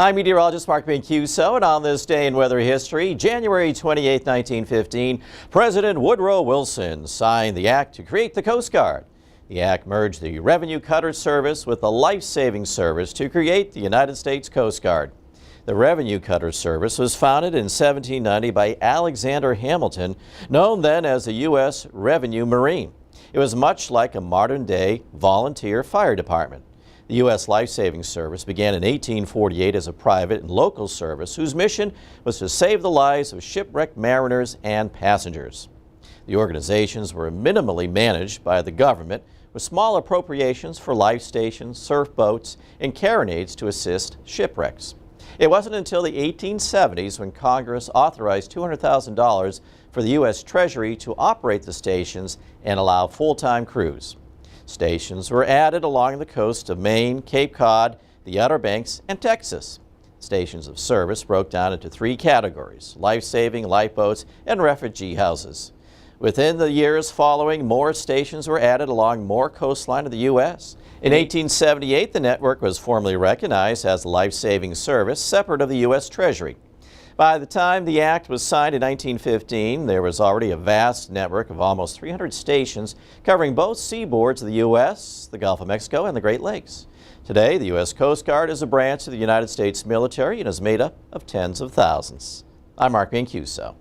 I'm meteorologist Mark Mancuso, and on this day in weather history, January 28, 1915, President Woodrow Wilson signed the act to create the Coast Guard. The act merged the Revenue Cutter Service with the Life-Saving Service to create the United States Coast Guard. The Revenue Cutter Service was founded in 1790 by Alexander Hamilton, known then as the U.S. Revenue Marine. It was much like a modern-day volunteer fire department. The U.S. Life-Saving Service began in 1848 as a private and local service whose mission was to save the lives of shipwrecked mariners and passengers. The organizations were minimally managed by the government, with small appropriations for life stations, surf boats, and carronades to assist shipwrecks. It wasn't until the 1870s when Congress authorized $200,000 for the US Treasury to operate the stations and allow full-time crews. Stations were added along the coast of Maine, Cape Cod, the Outer Banks, and Texas. Stations of service broke down into three categories: life-saving, lifeboats, and refugee houses. Within the years following, more stations were added along more coastline of the U.S. In 1878, the network was formally recognized as a life-saving service separate of the U.S. Treasury. By the time the act was signed in 1915, there was already a vast network of almost 300 stations covering both seaboards of the U.S., the Gulf of Mexico, and the Great Lakes. Today, the U.S. Coast Guard is a branch of the United States military and is made up of tens of thousands. I'm Mark Mancuso.